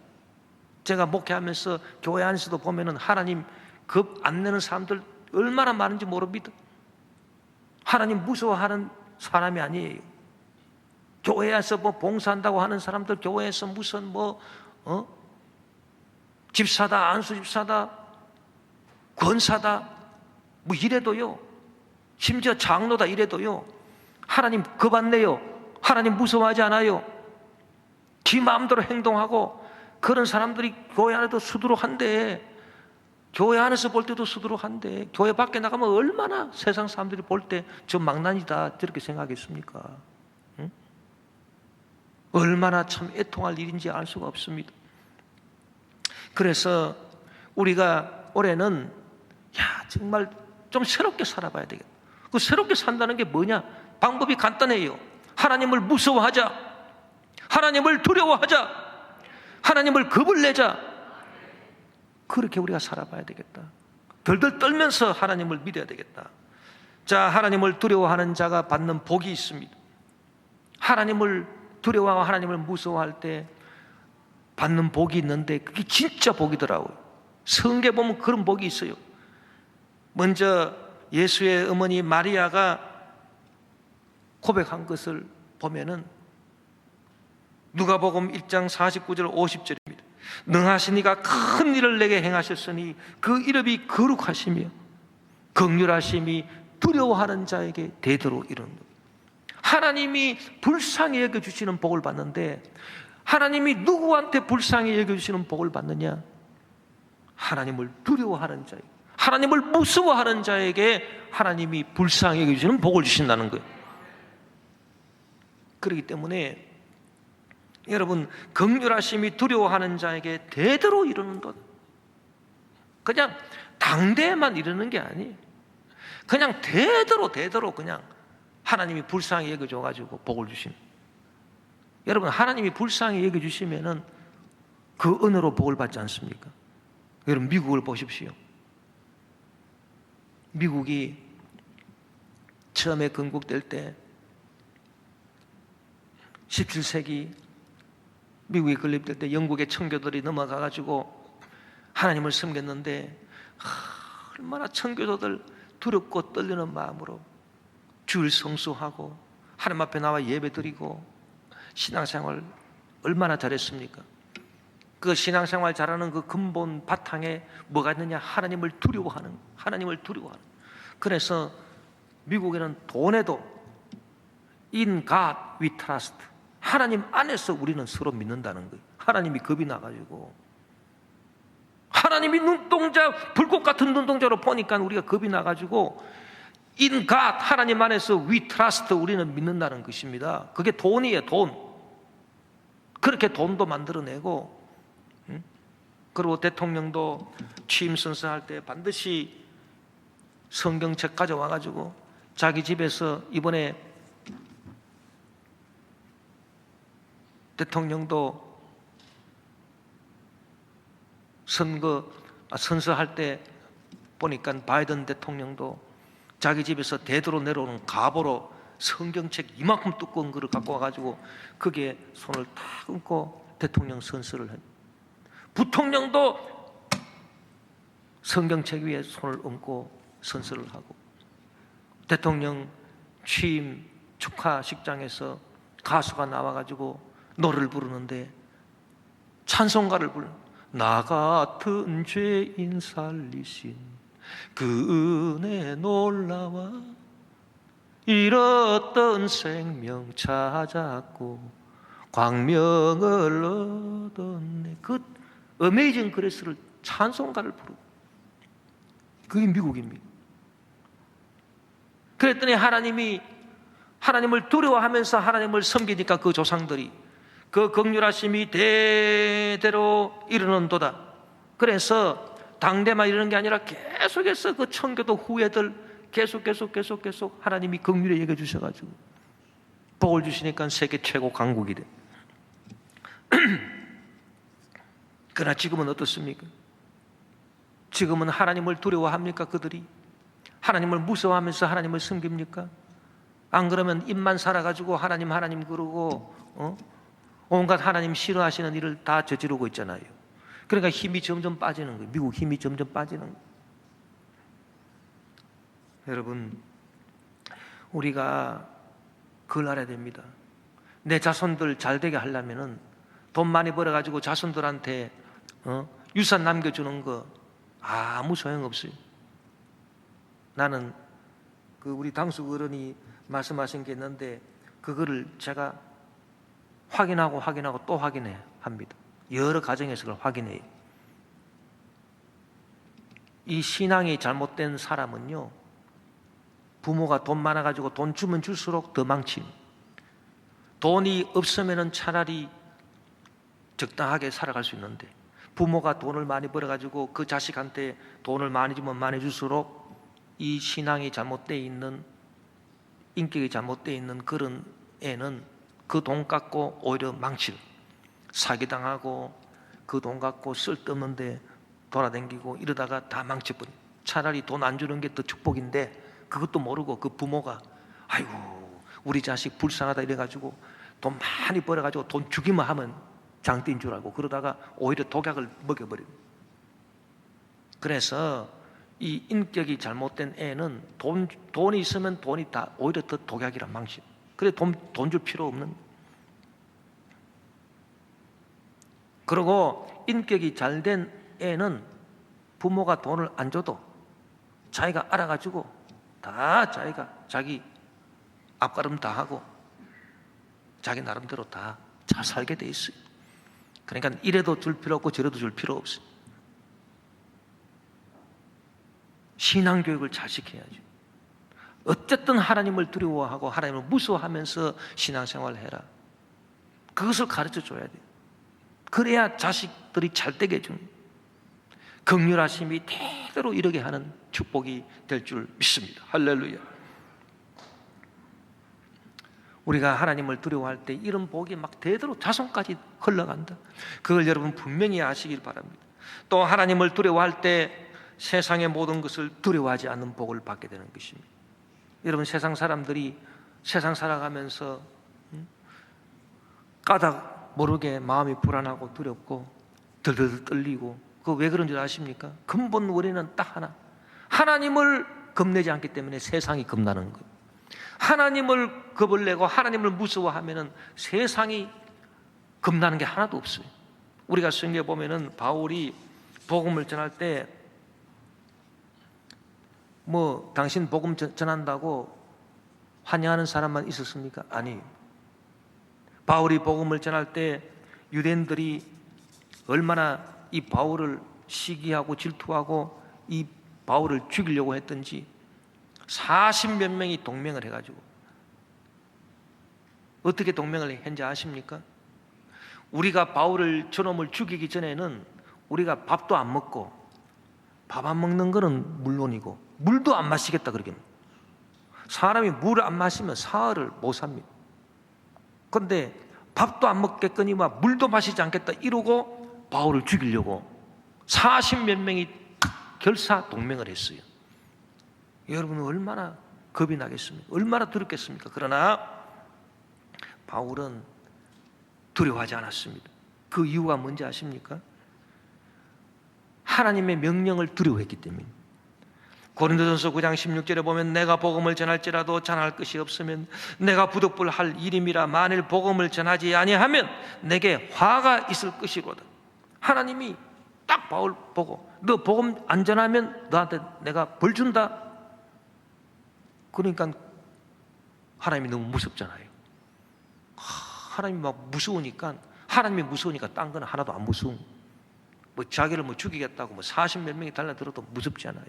제가 목회하면서 교회 안에서도 보면은 하나님 겁 안 내는 사람들 얼마나 많은지 모릅니다. 하나님 무서워하는 사람이 아니에요. 교회에서 뭐 봉사한다고 하는 사람들, 교회에서 무슨 집사다, 안수집사다, 권사다 뭐 이래도요, 심지어 장로다 이래도요, 하나님 겁 안 내요. 하나님 무서워하지 않아요. 지 마음대로 행동하고, 그런 사람들이 교회 안에도 수두룩한데, 교회 안에서 볼 때도 수두룩한데, 교회 밖에 나가면 얼마나 세상 사람들이 볼 때 저 망난이다 저렇게 생각했습니까? 응? 얼마나 참 애통할 일인지 알 수가 없습니다. 그래서 우리가 올해는 정말 좀 새롭게 살아봐야 되겠다. 그 새롭게 산다는 게 뭐냐? 방법이 간단해요. 하나님을 무서워하자, 하나님을 두려워하자, 하나님을 겁을 내자. 그렇게 우리가 살아봐야 되겠다. 덜덜 떨면서 하나님을 믿어야 되겠다. 자, 하나님을 두려워하는 자가 받는 복이 있습니다. 하나님을 두려워하고 하나님을 무서워할 때 받는 복이 있는데, 그게 진짜 복이더라고요. 성경에 보면 그런 복이 있어요. 먼저 예수의 어머니 마리아가 고백한 것을 보면은 누가복음 1장 49절 50절입니다. 능하신 이가 큰 일을 내게 행하셨으니 그 이름이 거룩하시며 긍휼하심이 두려워하는 자에게 대대로 이르는. 하나님이 불쌍히 여겨주시는 복을 받는데, 하나님이 누구한테 불쌍히 여겨주시는 복을 받느냐? 하나님을 두려워하는 자에게, 하나님을 무서워하는 자에게 하나님이 불쌍히 여겨주시는 복을 주신다는 거예요. 그렇기 때문에 여러분, 긍휼하심이 두려워하는 자에게 대대로 이루는 것, 그냥 당대에만 이루는 게 아니에요. 그냥 대대로 그냥 하나님이 불쌍히 여겨줘가지고 복을 주신. 여러분, 하나님이 불쌍히 여겨주시면은 그 은혜로 복을 받지 않습니까? 여러분, 미국을 보십시오. 미국이 처음에 건국될 때 17세기 미국이 건립될 때 영국의 청교도들이 넘어가가지고 하나님을 섬겼는데, 얼마나 청교도들 두렵고 떨리는 마음으로 주일 성수하고 하나님 앞에 나와 예배드리고 신앙생활 얼마나 잘했습니까? 그 신앙생활 잘하는 그 근본 바탕에 뭐가 있느냐? 하나님을 두려워하는. 그래서 미국에는 돈에도 In God we trust, 하나님 안에서 우리는 서로 믿는다는 거예요. 하나님이 겁이 나가지고, 하나님이 눈동자, 불꽃 같은 눈동자로 보니까 우리가 겁이 나가지고 In God, 하나님 안에서 we trust, 우리는 믿는다는 것입니다. 그게 돈이에요, 돈. 그렇게 돈도 만들어내고, 그리고 대통령도 취임 선서할 때 반드시 성경책 가져와가지고 자기 집에서, 이번에 대통령도 선서할 때 보니까 바이든 대통령도 자기 집에서 대대로 내려오는 가보로 성경책 이만큼 두꺼운 거를 갖고 와가지고 거기에 손을 탁 얹고 대통령 선서를 해요. 부통령도 성경책 위에 손을 얹고 선서를 하고, 대통령 취임 축하식장에서 가수가 나와가지고 노래를 부르는데 찬송가를 부르는, 나 같은 죄인 살리신 그 은혜 놀라와 잃었던 생명 찾았고 광명을 얻었네. 그 어메이징 그레이스를 찬송가를 부르고, 그게 미국입니다. 그랬더니 하나님을 두려워하면서 하나님을 섬기니까 그 조상들이 그 긍휼하심이 대대로 이르는도다. 그래서 당대만 이르는 게 아니라 계속해서 그 청교도 후예들 계속 하나님이 긍휼히 여겨주셔가지고 복을 주시니까 세계 최고 강국이 돼. 그러나 지금은 어떻습니까? 지금은 하나님을 두려워합니까? 그들이 하나님을 무서워하면서 하나님을 섬깁니까? 안 그러면 입만 살아가지고 하나님 그러고 온갖 하나님 싫어하시는 일을 다 저지르고 있잖아요. 그러니까 힘이 점점 빠지는 거예요. 미국 힘이 점점 빠지는 거예요. 여러분, 우리가 그걸 알아야 됩니다. 내 자손들 잘 되게 하려면은 돈 많이 벌어가지고 자손들한테 유산 남겨주는 거 아무 소용없어요. 나는 우리 당숙 어른이 말씀하신 게 있는데 그거를 제가 확인하고 또 확인해 합니다. 여러 가정에서 그걸 확인해요. 이 신앙이 잘못된 사람은요, 부모가 돈 많아가지고 돈 주면 줄수록 더 망칩니다. 돈이 없으면은 차라리 적당하게 살아갈 수 있는데, 부모가 돈을 많이 벌어가지고 그 자식한테 돈을 많이 주면 많이 줄수록 이 신앙이 잘못되어 있는, 인격이 잘못되어 있는 그런 애는 그 돈 갖고 오히려 망칠, 사기당하고 그 돈 갖고 쓸데없는데 돌아다니고 이러다가 다 망쳐버려. 차라리 돈 안 주는 게 더 축복인데 그것도 모르고 그 부모가 아이고 우리 자식 불쌍하다 이래가지고 돈 많이 벌어가지고 돈 주기만 하면 장대인 줄 알고 그러다가 오히려 독약을 먹여버립니다. 그래서 이 인격이 잘못된 애는 돈이 있으면 돈이 다 오히려 더 독약이라 망신. 그래 돈 줄 필요 없는. 그리고 인격이 잘된 애는 부모가 돈을 안 줘도 자기가 알아가지고 다 자기가 자기 앞가름 다 하고 자기 나름대로 다 잘 살게 돼 있어요. 그러니까 이래도 줄 필요 없고 저래도 줄 필요 없어요. 신앙교육을 잘 시켜야죠. 어쨌든 하나님을 두려워하고 하나님을 무서워하면서 신앙생활을 해라. 그것을 가르쳐 줘야 돼요. 그래야 자식들이 잘 되게 해줍니다. 긍휼하심이 대대로 이르게 하는 축복이 될 줄 믿습니다. 할렐루야. 우리가 하나님을 두려워할 때 이런 복이 막 대대로 자손까지 흘러간다. 그걸 여러분 분명히 아시길 바랍니다. 또 하나님을 두려워할 때 세상의 모든 것을 두려워하지 않는 복을 받게 되는 것입니다. 여러분, 세상 사람들이 세상 살아가면서 까닭 모르게 마음이 불안하고 두렵고 들들 떨리고, 그거 왜 그런 줄 아십니까? 근본 원인은 딱 하나, 하나님을 겁내지 않기 때문에 세상이 겁나는 거예요. 하나님을 겁을 내고 하나님을 무서워하면은 세상이 겁나는 게 하나도 없어요. 우리가 성경에 보면은 바울이 복음을 전할 때 당신 복음 전한다고 환영하는 사람만 있었습니까? 아니에요. 바울이 복음을 전할 때 유대인들이 얼마나 이 바울을 시기하고 질투하고 이 바울을 죽이려고 했던지 40몇 명이 동맹을 해가지고, 어떻게 동맹을 했는지 아십니까? 우리가 바울을 저놈을 죽이기 전에는 우리가 밥도 안 먹고, 밥 안 먹는 거는 물론이고 물도 안 마시겠다 그러겠네. 사람이 물을 안 마시면 사흘을 못 삽니다. 그런데 밥도 안 먹겠거니와 물도 마시지 않겠다 이러고 바울을 죽이려고 40몇 명이 결사 동맹을 했어요. 여러분은 얼마나 겁이 나겠습니까? 얼마나 두렵겠습니까? 그러나 바울은 두려워하지 않았습니다. 그 이유가 뭔지 아십니까? 하나님의 명령을 두려워했기 때문입니다. 고린도전서 9장 16절에 보면 내가 복음을 전할지라도 전할 것이 없으면 내가 부득불 할 일임이라. 만일 복음을 전하지 아니하면 내게 화가 있을 것이로다. 하나님이 딱 바울 보고 너 복음 안 전하면 너한테 내가 벌 준다. 그러니까 하나님이 너무 무섭잖아요. 하나님이 막 무서우니까, 하나님이 무서우니까 딴 건 하나도 안 무서운, 자기를 죽이겠다고 40몇 명이 달려들어도 무섭지 않아요.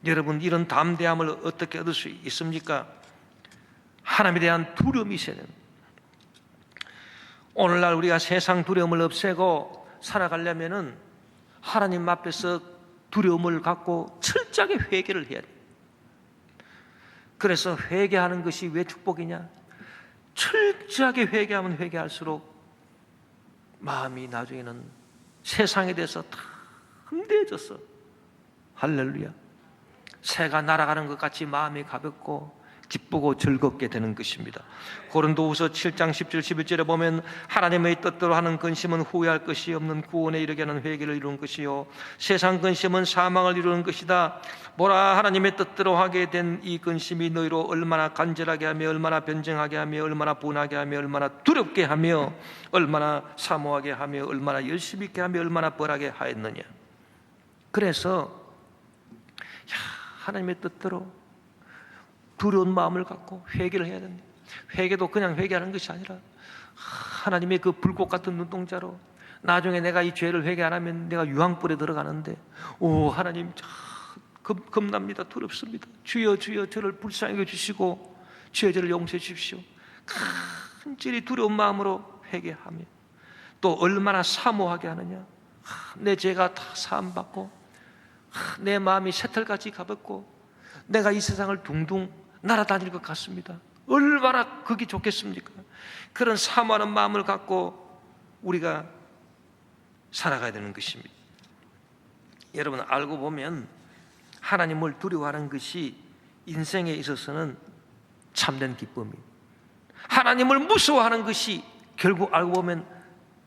여러분, 이런 담대함을 어떻게 얻을 수 있습니까? 하나님에 대한 두려움이 있어야 됩니다. 오늘날 우리가 세상 두려움을 없애고 살아가려면은 하나님 앞에서 두려움을 갖고 철저하게 회개를 해야 돼요. 그래서 회개하는 것이 왜 축복이냐? 철저하게 회개하면 회개할수록 마음이 나중에는 세상에 대해서 다 흠대해졌어. 할렐루야. 새가 날아가는 것 같이 마음이 가볍고 기쁘고 즐겁게 되는 것입니다. 고린도후서 7장 10절 11절에 보면 하나님의 뜻대로 하는 근심은 후회할 것이 없는 구원에 이르게 하는 회개를 이루는 것이요 세상 근심은 사망을 이루는 것이다. 보라, 하나님의 뜻대로 하게 된 이 근심이 너희로 얼마나 간절하게 하며 얼마나 변증하게 하며 얼마나 분하게 하며 얼마나 두렵게 하며 얼마나 사모하게 하며 얼마나 열심히 있게 하며 얼마나 벌하게 하였느냐. 그래서 하나님의 뜻대로 두려운 마음을 갖고 회개를 해야 됩니다. 회개도 그냥 회개하는 것이 아니라 하나님의 그 불꽃 같은 눈동자로 나중에 내가 이 죄를 회개 안 하면 내가 유황불에 들어가는데, 오 하나님 겁납니다. 두렵습니다. 주여 주여 저를 불쌍히 여기시고 주여 저를 용서해 주십시오. 간절히 두려운 마음으로 회개하며 또 얼마나 사모하게 하느냐. 내 죄가 다 사함받고 내 마음이 새털같이 가볍고 내가 이 세상을 둥둥 날아다닐 것 같습니다. 얼마나 그게 좋겠습니까? 그런 사모하는 마음을 갖고 우리가 살아가야 되는 것입니다. 여러분, 알고 보면 하나님을 두려워하는 것이 인생에 있어서는 참된 기쁨입니다. 하나님을 무서워하는 것이 결국 알고 보면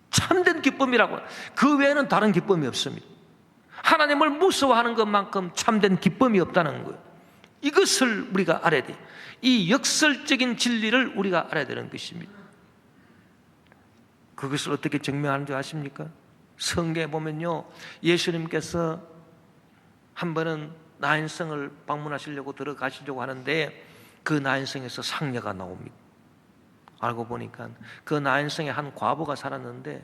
참된 기쁨이라고, 그 외에는 다른 기쁨이 없습니다. 하나님을 무서워하는 것만큼 참된 기쁨이 없다는 거예요. 이것을 우리가 알아야 돼요. 이 역설적인 진리를 우리가 알아야 되는 것입니다. 그것을 어떻게 증명하는 줄 아십니까? 성경에 보면요, 예수님께서 한 번은 나인성을 방문하시려고 들어가시려고 하는데 그 나인성에서 상녀가 나옵니다. 알고 보니까 그 나인성에 한 과부가 살았는데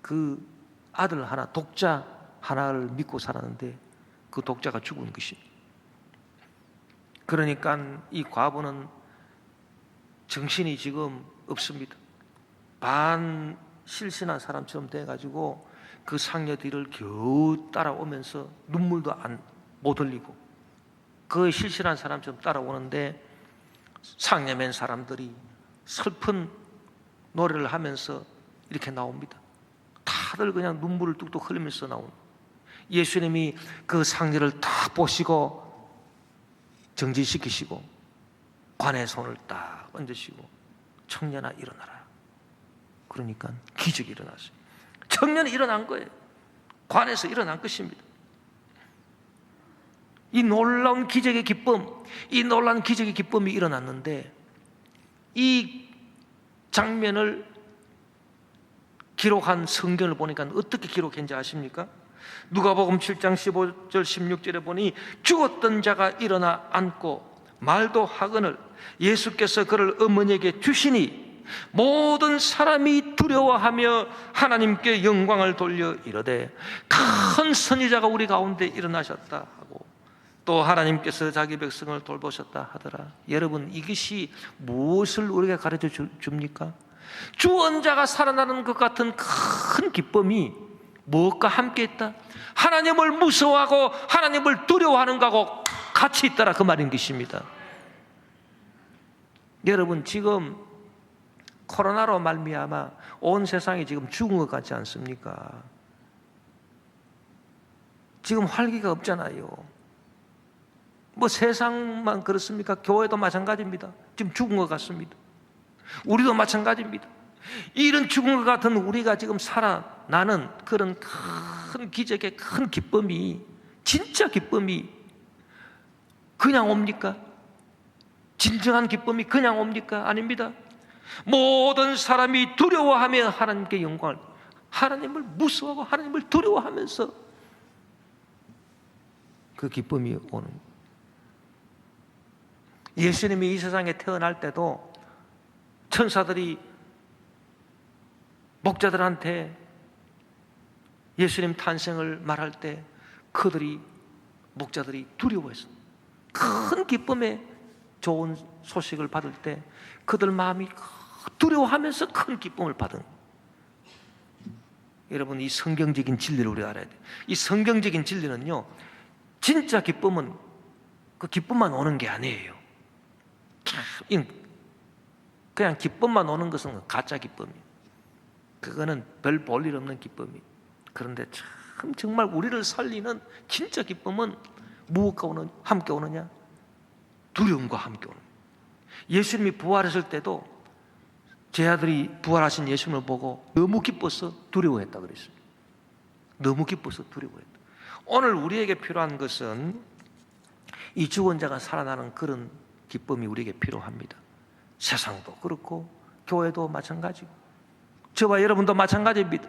그 아들 하나, 독자 하나를 믿고 살았는데 그 독자가 죽은 것입니다. 그러니까 이 과부는 정신이 지금 없습니다. 반 실신한 사람처럼 돼가지고 그 상녀 뒤를 겨우 따라오면서 눈물도 못 흘리고 그 실신한 사람처럼 따라오는데 상녀맨 사람들이 슬픈 노래를 하면서 이렇게 나옵니다. 다들 그냥 눈물을 뚝뚝 흘리면서 나옵니다. 예수님이 그 상녀를 딱 보시고 정지시키시고 관에 손을 딱 얹으시고 청년아 일어나라. 그러니까 기적이 일어났어요. 청년이 일어난 거예요. 관에서 일어난 것입니다. 이 놀라운 기적의 기쁨, 이 놀라운 기적의 기쁨이 일어났는데 이 장면을 기록한 성경을 보니까 어떻게 기록했는지 아십니까? 누가복음 7장 15절 16절에 보니 죽었던 자가 일어나 앉고 말도 하거늘 예수께서 그를 어머니에게 주시니 모든 사람이 두려워하며 하나님께 영광을 돌려 이르되 큰 선지자가 우리 가운데 일어나셨다 하고 또 하나님께서 자기 백성을 돌보셨다 하더라. 여러분, 이것이 무엇을 우리가 가르쳐 줍니까? 죽은 자가 살아나는 것 같은 큰 기쁨이 무엇과 함께 있다? 하나님을 무서워하고 하나님을 두려워하는 것하고 같이 있다라, 그 말인 것입니다. 여러분, 지금 코로나로 말미암아 온 세상이 지금 죽은 것 같지 않습니까? 지금 활기가 없잖아요. 뭐 세상만 그렇습니까? 교회도 마찬가지입니다. 지금 죽은 것 같습니다. 우리도 마찬가지입니다. 이런 죽은 것 같은 우리가 지금 살아나는 그런 큰 기적의 큰 기쁨이, 진짜 기쁨이 그냥 옵니까? 진정한 기쁨이 그냥 옵니까? 아닙니다. 모든 사람이 두려워하며 하나님께 영광을, 하나님을 무서워하고 하나님을 두려워하면서 그 기쁨이 오는 거예요. 예수님이 이 세상에 태어날 때도 천사들이 목자들한테 예수님 탄생을 말할 때 목자들이 두려워했어요. 큰 기쁨에 좋은 소식을 받을 때 그들 마음이 두려워하면서 큰 기쁨을 받은 거예요. 여러분, 이 성경적인 진리를 우리가 알아야 돼요. 이 성경적인 진리는요, 진짜 기쁨은 그 기쁨만 오는 게 아니에요. 그냥 기쁨만 오는 것은 가짜 기쁨이에요. 그거는 별 볼 일 없는 기쁨이에요. 그런데 참 정말 우리를 살리는 진짜 기쁨은 무엇과 함께 오느냐? 두려움과 함께 오는 거예요. 예수님이 부활했을 때도 제 아들이 부활하신 예수님을 보고 너무 기뻐서 두려워했다 그랬습니다. 너무 기뻐서 두려워했다. 오늘 우리에게 필요한 것은 이 죽은 자가 살아나는 그런 기쁨이 우리에게 필요합니다. 세상도 그렇고 교회도 마찬가지고 저와 여러분도 마찬가지입니다.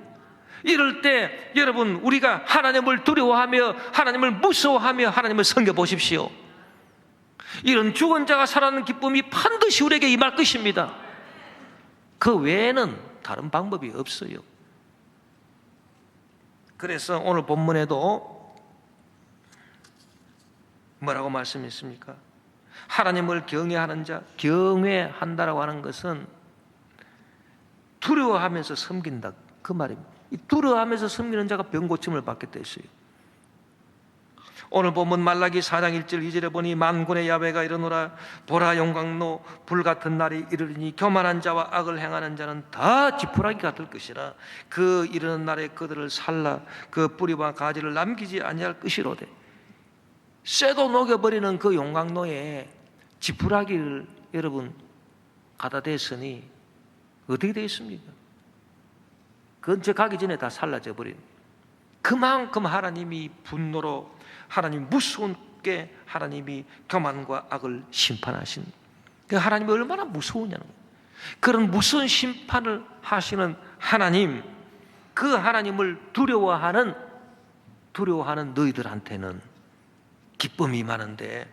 이럴 때 여러분, 우리가 하나님을 두려워하며 하나님을 무서워하며 하나님을 섬겨보십시오. 이런 죽은 자가 살아나는 기쁨이 반드시 우리에게 임할 것입니다. 그 외에는 다른 방법이 없어요. 그래서 오늘 본문에도 뭐라고 말씀했습니까? 하나님을 경외하는 자, 경외한다라고 하는 것은 두려워하면서 섬긴다, 그 말입니다. 이 두려워하면서 섬기는 자가 병고침을 받겠다 했어요. 오늘 본문 말라기 4장 1절 2절에 보니 만군의 야훼가 이르노라 보라 용광로 불같은 날이 이르리니 교만한 자와 악을 행하는 자는 다 지푸라기 같을 것이라 그 이르는 날에 그들을 살라 그 뿌리와 가지를 남기지 아니할 것이로되. 쇠도 녹여버리는 그 용광로에 지푸라기를 여러분 갖다 댔으니 어떻게 되겠습니까? 근처 가기 전에 다 살라져 버린. 그만큼 하나님이 분노로 하나님 무서운게 하나님이 교만과 악을 심판하신, 그 하나님이 얼마나 무서우냐는 거예요. 그런 무서운 심판을 하시는 하나님, 그 하나님을 두려워하는 너희들한테는 기쁨이 많은데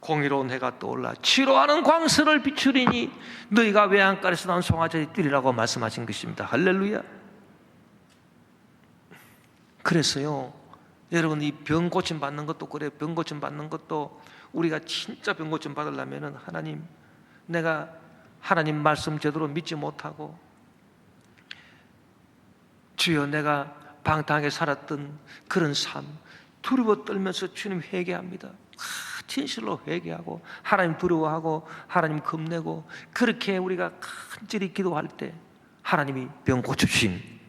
공의로운 해가 떠올라 치료하는 광선을 비추리니 너희가 외양간에서 나온 송아지의 띠리라고 말씀하신 것입니다. 할렐루야. 그래서요, 여러분, 이 병 고침 받는 것도 그래요. 병 고침 받는 것도 우리가 진짜 병 고침 받으려면 하나님, 내가 하나님 말씀 제대로 믿지 못하고 주여 내가 방탕하게 살았던 그런 삶 두려워 떨면서 주님 회개합니다. 진실로 회개하고 하나님 두려워하고 하나님 겁내고 그렇게 우리가 간절히 기도할 때 하나님이 병 고쳐주신,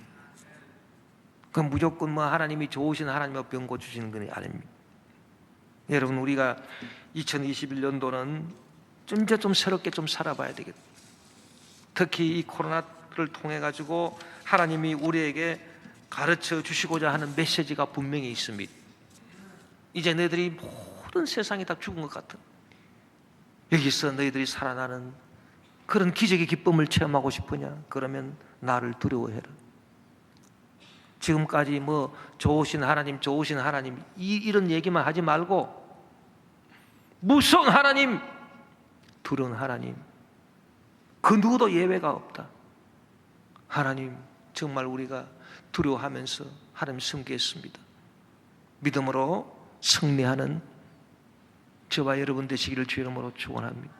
그 무조건 뭐 하나님이 좋으신 하나님이 병 고쳐주시는 건 아닙니다. 여러분, 우리가 2021년도는 이제 좀 새롭게 좀 살아봐야 되겠다. 특히 이 코로나를 통해 가지고 하나님이 우리에게 가르쳐 주시고자 하는 메시지가 분명히 있습니다. 이제 너희들이 모든 세상이 다 죽은 것 같은, 여기서 너희들이 살아나는 그런 기적의 기쁨을 체험하고 싶으냐? 그러면 나를 두려워해라. 지금까지 뭐 좋으신 하나님 이런 얘기만 하지 말고 무서운 하나님, 두려운 하나님, 그 누구도 예외가 없다. 하나님 정말 우리가 두려워하면서 하나님 섬기겠습니다. 믿음으로 승리하는 저와 여러분 되시기를 주의 이름으로 축원합니다.